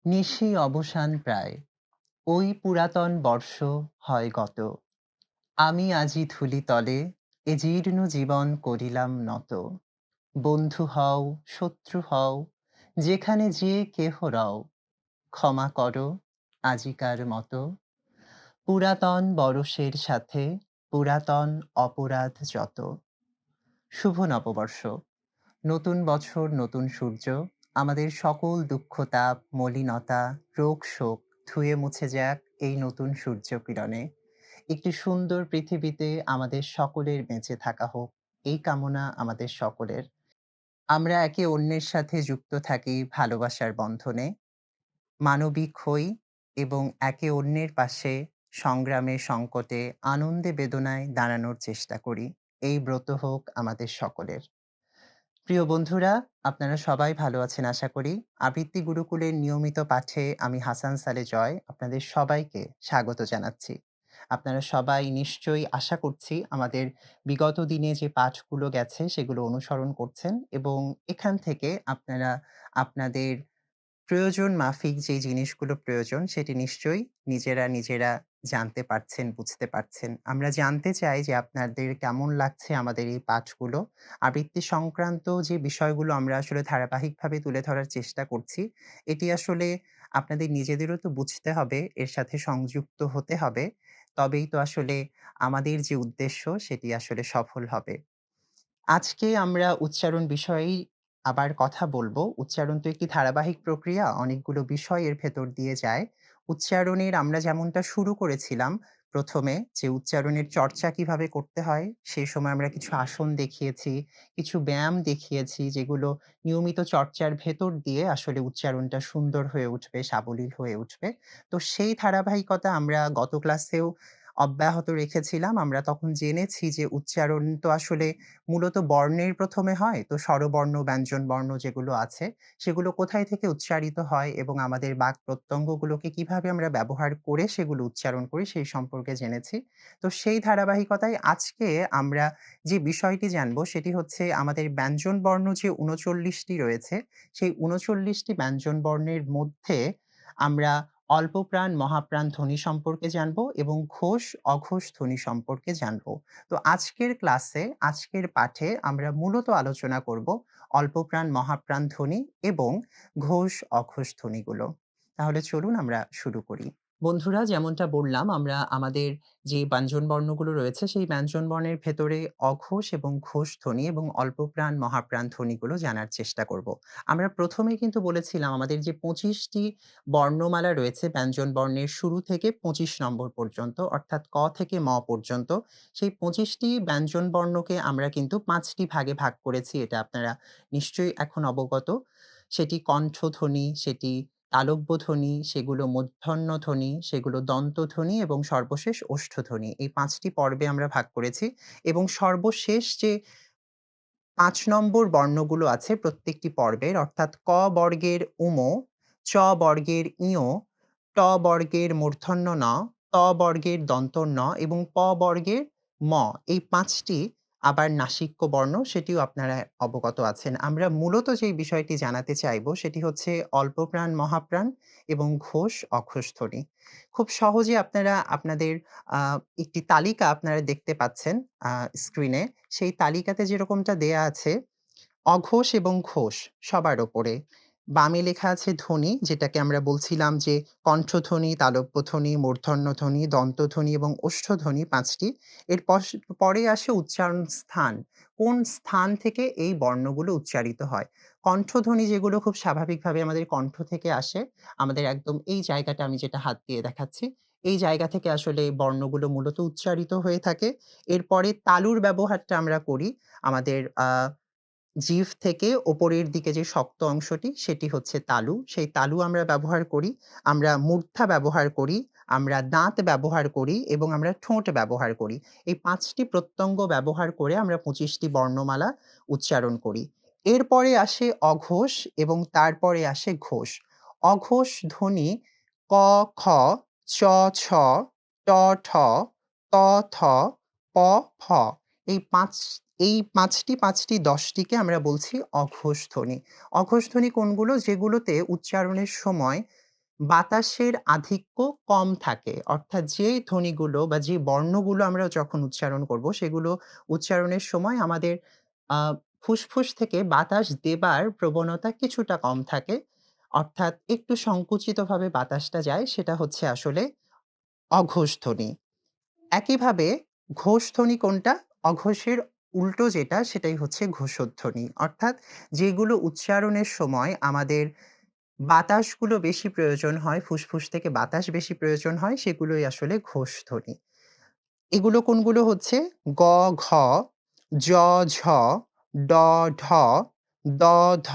নিশি অবসান প্রায়, ওই পুরাতন বর্ষ হয় গত। আমি আজি ধূলিতলে এ জীর্ণ জীবন করিলাম নত। বন্ধু হও, শত্রু হও, যেখানে যে কেহ রও, ক্ষমা করো আজিকার মতো। পুরাতন বরষের সাথে পুরাতন অপরাধ যত। শুভ নববর্ষ, নতুন বছর, নতুন সূর্য। আমাদের সকল দুঃখ তাপ, মলিনতা, রোগ শোক ধুয়ে মুছে যাক এই নতুন সূর্য কিরণে। একটি সুন্দর পৃথিবীতে আমাদের সকলের বেঁচে থাকা হোক, এই কামনা আমাদের সকলের। আমরা একে অন্যের সাথে যুক্ত থাকি ভালোবাসার বন্ধনে, মানবিক হই এবং একে অন্যের পাশে সংগ্রামে, সংকটে, আনন্দে, বেদনায় দাঁড়ানোর চেষ্টা করি। এই ব্রত হোক আমাদের সকলের। প্রিয় বন্ধুরা, আপনারা সবাই ভালো আছেন আশা করি। আবৃত্তি গুরুকুলের নিয়মিত পাঠে আমি হাসান সালে জয় আপনাদের সবাইকে স্বাগত জানাচ্ছি। আপনারা সবাই নিশ্চয়ই আশা করছি আমাদের বিগত দিনে যে পাঠগুলো গেছে সেগুলো অনুসরণ করছেন এবং এখান থেকে আপনারা আপনাদের প্রয়োজন মাফিক যে জিনিসগুলো প্রয়োজন সেটি নিশ্চয়ই নিজেরা জানতে পারছেন, বুঝতে পারছেন। আমরা জানতে চাই যে আপনাদের কেমন লাগছে আমাদের এই পাঠগুলো। আবৃত্তি সংক্রান্ত যে বিষয়গুলো আমরা আসলে ধারাবাহিকভাবে তুলে ধরার চেষ্টা করছি, এটি আসলে আপনাদের নিজেদেরও তো বুঝতে হবে, এর সাথে সংযুক্ত হতে হবে। তবেই তো আসলে আমাদের যে উদ্দেশ্য সেটি আসলে সফল হবে। আজকে আমরা উচ্চারণ বিষয়েই আবার কথা বলবো। উচ্চারণ তো একটি ধারাবাহিক প্রক্রিয়া, অনেকগুলো বিষয় এর ভেতর দিয়ে যায়। উচ্চারণের আমরা যেমনটা শুরু করেছিলাম ১ম এ যে উচ্চারণের চর্চা কিভাবে করতে হয়, সেই সময় আমরা কিছু আসন দেখিয়েছি, কিছু ব্যায়াম দেখিয়েছি যেগুলো নিয়মিত চর্চার ভেতর দিয়ে আসলে উচ্চারণটা সুন্দর হয়ে উঠবে, সাবলীল হয়ে উঠবে। তো সেই ধারাবাহিকতা আমরা গত ক্লাসেও অব্যাহত রেখেছিলাম। আমরা তখন জেনেছি যে উচ্চারণ তো আসলে মূলত বর্ণের ১ম এ হয়। তো স্বরবর্ণ, ব্যঞ্জনবর্ণ যেগুলো আছে, সেগুলো কোথায় থেকে উচ্চারিত হয় এবং আমাদের বাক প্রত্যঙ্গগুলোকে কিভাবে আমরা ব্যবহার করে সেগুলো উচ্চারণ করি, সেই সম্পর্কে জেনেছি। তো সেই ধারাবাহিকতায় আজকে আমরা যে বিষয়টি জানব, সেটি হচ্ছে আমাদের ব্যঞ্জনবর্ণ যে ৩৯ টি রয়েছে, সেই ৩৯ টি ব্যঞ্জনবর্ণের মধ্যে আমরা অল্পপ্রাণ, মহাপ্রাণ ধ্বনি সম্পর্কে জানব এবং ঘোষ, অঘোষ ধ্বনি সম্পর্কে জানব। তো আজকের ক্লাসে, আজকের পাঠে আমরা মূলত আলোচনা করব অল্পপ্রাণ, মহাপ্রাণ ধ্বনি এবং ঘোষ, অঘোষ ধ্বনিগুলো। তাহলে চলুন আমরা শুরু করি। বন্ধুরা, যেমনটা বললাম আমরা আমাদের যে ব্যঞ্জনবর্ণগুলো রয়েছে সেই ব্যঞ্জনবর্ণের ভেতরে অঘোষ এবং ঘোষ ধ্বনি এবং অল্পপ্রাণ, মহাপ্রাণ ধ্বনিগুলো জানার চেষ্টা করব। আমরা ১ম এই কিন্তু বলেছিলাম আমাদের যে ২৫ টি বর্ণমালা রয়েছে ব্যঞ্জনবর্ণের শুরু থেকে ২৫ নম্বর পর্যন্ত অর্থাৎ ক থেকে ম পর্যন্ত, সেই ২৫ টি ব্যঞ্জনবর্ণকে আমরা কিন্তু ৫ টি ভাগে ভাগ করেছি। এটা আপনারা নিশ্চয়ই এখন অবগত। সেটি কণ্ঠধ্বনি, সেটি তালব্য ধ্বনি, সেগুলো মূর্ধন্য ধ্বনি, সেগুলো দন্তধ্বনি এবং সর্বশেষ ওষ্ঠধ্বনি। এই ৫ টি পর্বে আমরা ভাগ করেছি এবং সর্বশেষ যে ৫ নম্বর বর্ণগুলো আছে প্রত্যেকটি পর্বের অর্থাৎ ক বর্গের উম, চ বর্গের ইয়, ট বর্গের মূর্ধন্য ন, ত বর্গের দন্তর ন এবং প বর্গের ম। এই ৫ টি আবার নাসিক্য বর্ণ, সেটিও আপনারা অবগত আছেন। আমরা মূলত যেই বিষয়টি জানাতে চাইব সেটি হচ্ছে অল্পপ্রাণ, মহাপ্রাণ এবং ঘোষ, অঘোষ ধ্বনি। খুব সহজে আপনারা আপনাদের আ একটি তালিকা আপনারা দেখতে পাচ্ছেন স্ক্রিনে। সেই তালিকাতে যেরকমটা দেয়া আছে, অঘোষ এবং ঘোষ সবার ওপরে। বামে লেখা আছে ধ্বনি, যেটাকে আমরা বলছিলাম যে কণ্ঠধ্বনি, তালব্যধ্বনি, মূর্ধন্যধ্বনি, দন্তধ্বনি এবং ওষ্ঠধ্বনি ৫ টি। পরে আসে উচ্চারণ স্থান। কোন স্থান থেকে এই বর্ণগুলো উচ্চারিত হয়। কণ্ঠধ্বনি যেগুলো খুব স্বাভাবিকভাবে আমাদের কণ্ঠ থেকে আসে, আমাদের একদম এই জায়গাটা আমি যেটা হাত দিয়ে দেখাচ্ছি, এই জায়গা থেকে আসলে বর্ণগুলো মূলত উচ্চারিত হয়ে থাকে। এরপরে তালুর ব্যবহারটা আমরা করি আমাদের জিহ্ব থেকে ওপরের দিকে যে শক্ত অংশটি সেটি হচ্ছে তালু। সেই তালু আমরা ব্যবহার করি। আমরা মূর্ধা ব্যবহার করি, আমরা দাঁত ব্যবহার করি এবং আমরা ঠোঁট ব্যবহার করি। এই ৫ টি প্রত্যঙ্গ ব্যবহার করে আমরা ২৫ টি বর্ণমালা উচ্চারণ করি। এরপরে আসে অঘোষ এবং তারপরে আসে ঘোষ। অঘোষ ধ্বনি ক, খ, চ, ছ, ট, ঠ, ত, থ, প, ফ। এই ৫ এই ৫ টি ৫ টি ১০ টিকে আমরা বলছি অঘোষ ধ্বনি। অঘোষ ধ্বনি কোনগুলো? যেগুলোতে উচ্চারণের সময় বাতাসের আধিক্য কম থাকে। অর্থাৎ যে ধ্বনিগুলো বা যে বর্ণগুলো আমরা যখন উচ্চারণ করব, সেগুলো উচ্চারণের সময় আমাদের আ ফুসফুস থেকে বাতাস দেবার প্রবণতা কিছুটা কম থাকে। অর্থাৎ একটু সংকুচিতভাবে বাতাসটা যায়, সেটা হচ্ছে আসলে অঘোষ ধ্বনি। একইভাবে ঘোষ ধ্বনি কোনটা? অঘোষের উল্টো যেটা সেটাই হচ্ছে ঘোষধ্বনি। অর্থাৎ যেগুলো উচ্চারণের সময় আমাদের বাতাসগুলো বেশি প্রয়োজন হয়, ফুসফুস থেকে বাতাস বেশি প্রয়োজন হয়, সেগুলোই আসলে ঘোষ ধ্বনি। এগুলো কোনগুলো হচ্ছে গ, ঘ, জ, ঝ, ড, ঢ, দ, ধ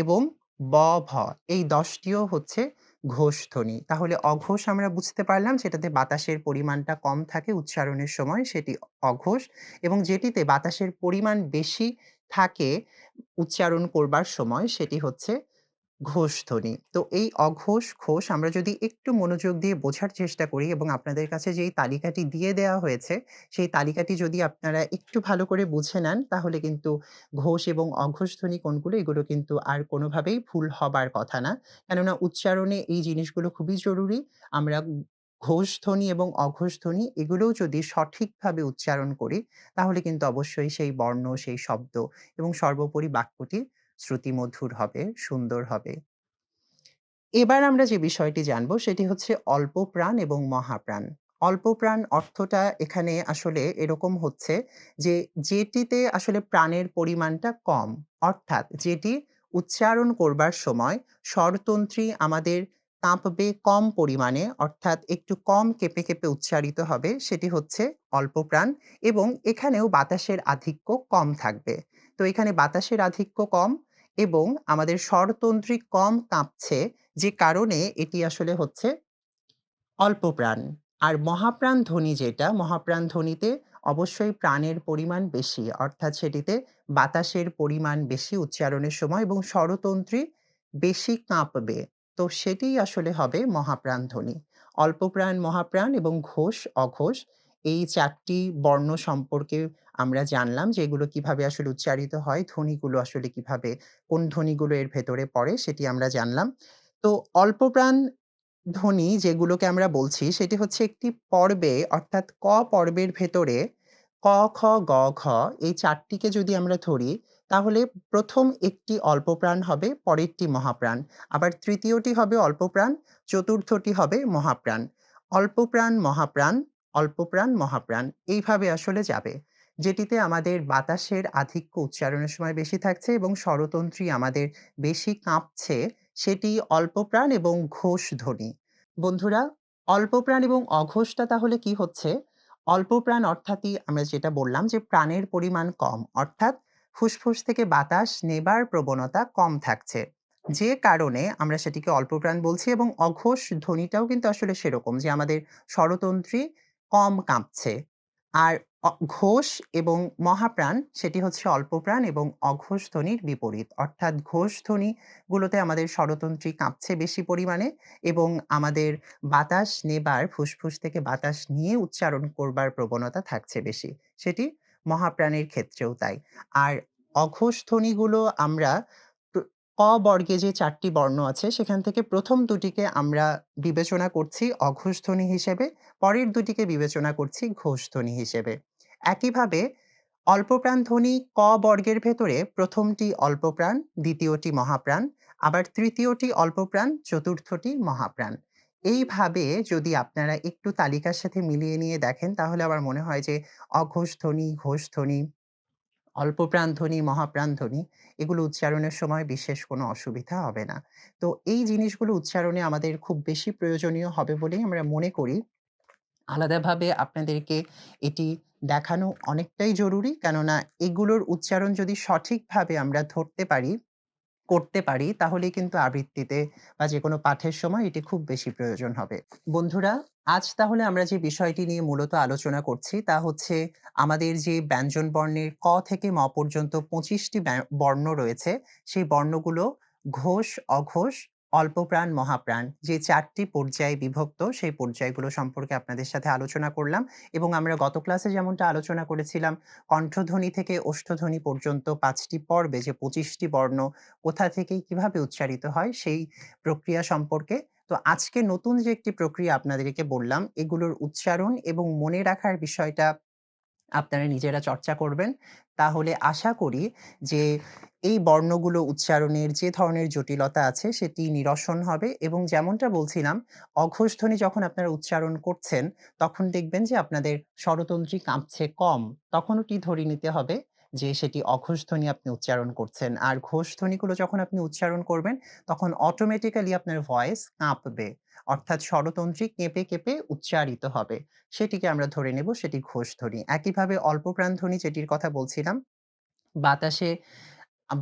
এবং ব, ভ। এই ১০ টিও হচ্ছে ঘোষ ধ্বনি। তাহলে অঘোষ আমরা বুঝতে পারলাম যেটাতে বাতাসের পরিমাণটা কম থাকে উচ্চারণের সময় সেটি অঘোষ, এবং যেটিতে বাতাসের পরিমাণ বেশি থাকে উচ্চারণ করবার সময় সেটি হচ্ছে ঘোষ ধ্বনি। তো এই অঘোষ, ঘোষ আমরা যদি একটু মনোযোগ দিয়ে বোঝার চেষ্টা করি এবং আপনাদের কাছে যেই তালিকাটি দিয়ে দেওয়া হয়েছে, সেই তালিকাটি যদি আপনারা একটু ভালো করে বুঝে নেন, তাহলে কিন্তু ঘোষ এবং অঘোষ ধ্বনি কোনগুলো, এগুলো কিন্তু আর কোনোভাবেই ভুল হবার কথা না। কেননা উচ্চারণে এই জিনিসগুলো খুবই জরুরি। আমরা ঘোষ ধ্বনি এবং অঘোষ ধ্বনি এগুলোও যদি সঠিকভাবে উচ্চারণ করি, তাহলে কিন্তু অবশ্যই সেই বর্ণ, সেই শব্দ এবং সর্বোপরি বাক্যটি শ্রুতিমধুর হবে, সুন্দর হবে। এবার আমরা যে বিষয়টি জানব সেটি হচ্ছে অল্প প্রাণ এবং মহাপ্রাণ। অল্প প্রাণ অর্থটা এখানে আসলে এরকম হচ্ছে যে, যেটিতে আসলে প্রাণের পরিমাণটা কম। অর্থাৎ যেটি উচ্চারণ করবার সময় স্বরতন্ত্রী আমাদের কাঁপবে কম পরিমাণে, অর্থাৎ একটু কম কেঁপে, কেঁপে উচ্চারিত হবে, সেটি হচ্ছে অল্প প্রাণ, এবং এখানেও বাতাসের আধিক্য কম থাকবে। তো এখানে বাতাসের আধিক্য কম এবং আমাদের স্বরতন্ত্রী কম কাঁপছে, যে কারণে এটি আসলে হচ্ছে অল্প প্রাণ। আর মহাপ্রাণ ধ্বনি যেটা, মহাপ্রাণ ধ্বনিতে অবশ্যই প্রাণের পরিমাণ বেশি। অর্থাৎ সেটিতে বাতাসের পরিমাণ বেশি উচ্চারণের সময় এবং স্বরতন্ত্রী বেশি কাঁপবে। তো সেটিই আসলে হবে মহাপ্রাণ ধ্বনি। অল্প প্রাণ, মহাপ্রাণ এবং ঘোষ, অঘোষ, এই ৪ টি বর্ণ সম্পর্কে আমরা জানলাম যে এগুলো কিভাবে আসলে উচ্চারিত হয়, ধ্বনিগুলো আসলে কিভাবে, কোন ধ্বনিগুলো এর ভেতরে পড়ে সেটি আমরা জানলাম। তো অল্প প্রাণ ধ্বনি যেগুলোকে আমরা বলছি সেটি হচ্ছে একটি পর্বে, অর্থাৎ ক পর্বের ভেতরে ক, খ, গ, ঘ এই ৪ টিকে যদি আমরা ধরি, তাহলে ১ম একটি অল্পপ্রাণ হবে, পরেরটি মহাপ্রাণ। আবার ৩য় টি হবে অল্পপ্রাণ, ৪র্থটি হবে মহাপ্রাণ। অল্পপ্রাণ, মহাপ্রাণ, অল্পপ্রাণ, মহাপ্রাণ এইভাবে আসলে যাবে। যেটিতে আমাদের বাতাসের আধিক্য উচ্চারণের সময় বেশি থাকছে এবং স্বরতন্ত্রী আমাদের বেশি কাঁপছে, সেটি অল্পপ্রাণ এবং ঘোষ ধ্বনি। বন্ধুরা, অল্পপ্রাণ এবং অঘোষটা তাহলে কি হচ্ছে? অল্পপ্রাণ অর্থাৎই আমরা যেটা বললাম যে প্রাণের পরিমাণ কম। অর্থাৎ ফুসফুস থেকে বাতাস নেবার প্রবণতা কম থাকছে। যে কারণে আমরা সেটিকে অল্পপ্রাণ বলছি, এবং অঘোষ ধ্বনিটাও কিন্তু আসলে সেরকম যে আমাদের স্বরতন্ত্রী কম কাঁপছে। আর ঘোষ এবং মহাপ্রাণ সেটি হচ্ছে অল্পপ্রাণ এবং অঘোষ ধ্বনির বিপরীত। অর্থাৎ ঘোষ ধ্বনিগুলোতে আমাদের স্বরতন্ত্রী কাঁপছে বেশি পরিমাণে এবং আমাদের বাতাস নেবার, ফুসফুস থেকে বাতাস নিয়ে উচ্চারণ করবার প্রবণতা থাকছে বেশি। সেটি মহাপ্রাণের ক্ষেত্রেও তাই। আর অঘোষ ধ্বনিগুলো আমরা প্র ক বর্গে যে ৪ টি বর্ণ আছে সেখান থেকে ১ম দুটিকে আমরা বিবেচনা করছি অঘোষ ধ্বনি হিসেবে, পরের দুটিকে বিবেচনা করছি ঘোষ ধ্বনি হিসেবে। একইভাবে অল্পপ্রাণ ধ্বনি ক বর্গের ভেতরে ১ম টি অল্পপ্রাণ, ২য় টি মহাপ্রাণ, আবার ৩য় টি অল্পপ্রাণ, ৪র্থটি মহাপ্রাণ। এইভাবে যদি আপনারা একটু তালিকার সাথে মিলিয়ে নিয়ে দেখেন, তাহলে আমার মনে হয় যে অঘোষ ধ্বনি, ঘোষ ধ্বনি, অল্পপ্রাণ ধ্বনি, মহাপ্রাণ ধ্বনি এগুলো উচ্চারণের সময় বিশেষ কোনো অসুবিধা হবে না। তো এই জিনিসগুলো উচ্চারণে আমাদের খুব বেশি প্রয়োজনীয় হবে বলেই আমরা মনে করি। আলাদাভাবে আপনাদেরকে এটি দেখানো অনেকটাই জরুরি। কেননা এগুলোর উচ্চারণ যদি সঠিকভাবে আমরা ধরতে পারি, করতে পারি, তাহলেই কিন্তু আবৃত্তিতে বা যেকোনো পাঠের সময় এটি খুব বেশি প্রয়োজন হবে। বন্ধুরা, আজ তাহলে আমরা যে বিষয়টি নিয়ে মূলত আলোচনা করছি তা হচ্ছে আমাদের যে ব্যঞ্জন বর্ণের ক থেকে ম পর্যন্ত ২৫ টি বর্ণ রয়েছে, সেই বর্ণগুলো ঘোষ, অঘোষ, অল্পপ্রাণ, মহাপ্রাণ যে ৪ টি পর্যায়ে বিভক্ত, সেই পর্যায়গুলো সম্পর্কে আপনাদের সাথে আলোচনা করলাম এবং আমরা গত ক্লাসে যেমনটা আলোচনা করেছিলাম, কণ্ঠধ্বনি থেকে ওষ্ঠধ্বনি পর্যন্ত ৫ টি পর্বে যে ২৫ টি বর্ণ কোথা থেকে কিভাবে উচ্চারিত হয় সেই প্রক্রিয়া সম্পর্কে। তো তো আজকে নতুন যে একটি প্রক্রিয়া আপনাদেরকে বললাম, এগুলোর উচ্চারণ এবং মনে রাখার বিষয়টা আপনারা নিজেরা চর্চা করবেন। তাহলে আশা করি যে এই বর্ণগুলো উচ্চারণের যে ধরনের জটিলতা আছে সেটি নিরসন হবে এবং যেমনটা বলছিলাম, অঘোষ ধ্বনি যখন আপনারা উচ্চারণ করছেন, তখন দেখবেন যে আপনাদের স্বরতন্ত্রী কাঁপছে কম। তখন ওটি ধরে নিতে হবে যে সেটি অঘোষ ধ্বনি আপনি উচ্চারণ করছেন। আর ঘোষ ধ্বনিগুলো যখন আপনি উচ্চারণ করবেন, তখন অটোমেটিক্যালি আপনার ভয়েস কাঁপবে। অর্থাৎ স্বরতন্ত্রী কেঁপে, কেঁপে উচ্চারিত হবে। সেটিকে আমরা ধরে নেব সেটি ঘোষধ্বনি। একইভাবে অল্পপ্রাণ ধ্বনি যেটির কথা বলছিলাম, বাতাসে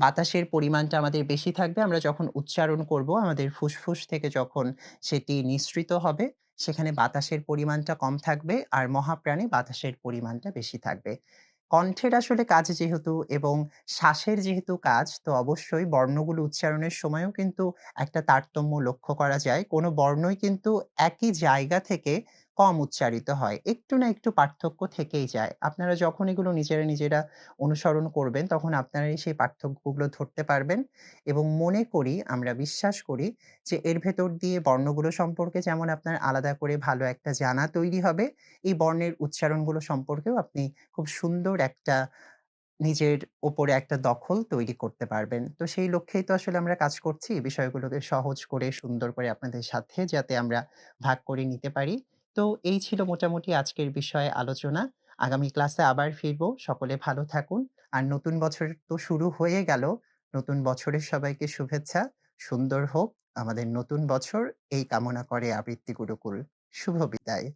বাতাসের পরিমাণটা আমাদের বেশি থাকবে। আমরা যখন উচ্চারণ করব, আমাদের ফুসফুস থেকে যখন সেটি নিঃসৃত হবে, সেখানে বাতাসের পরিমাণটা কম থাকবে আর মহাপ্রাণে বাতাসের পরিমাণটা বেশি থাকবে। কণ্ঠের আসলে কাজ যেহেতু এবং শ্বাসের যেহেতু কাজ, তো অবশ্যই বর্ণগুলো উচ্চারণের সময়ও কিন্তু একটা তারতম্য লক্ষ্য করা যায়। কোনো বর্ণই কিন্তু একই জায়গা থেকে কম উচ্চারিত হয়। একটু না একটু পার্থক্য থেকেই যায়। আপনারা যখন এগুলো নিজেরা, নিজেরা অনুসরণ করবেন, তখন আপনারাই সেই পার্থক্যগুলো ধরতে পারবেন এবং মনে করি, আমরা বিশ্বাস করি যে এর ভেতর দিয়ে বর্ণগুলো সম্পর্কে যেমন আপনার আলাদা করে ভালো একটা জানা তৈরি হবে, এই বর্ণের উচ্চারণগুলো সম্পর্কেও আপনি খুব সুন্দর একটা নিজের উপরে একটা দখল তৈরি করতে পারবেন। তো সেই লক্ষ্যেই তো আসলে আমরা কাজ করছি। বিষয়গুলোকে সহজ করে সুন্দর করে আপনাদের সাথে যাতে আমরা ভাগ করে নিতে পারি। তো এই ছিল মোটামুটি আজকের বিষয়ে আলোচনা। আগামী ক্লাসে আবার ফিরবো। সকলে ভালো থাকুন। আর নতুন বছর তো শুরু হয়ে গেল। নতুন বছরের সবাইকে শুভেচ্ছা। সুন্দর হোক আমাদের নতুন বছর এই কামনা করে আবৃত্তি গুরুকুল। শুভ বিদায়।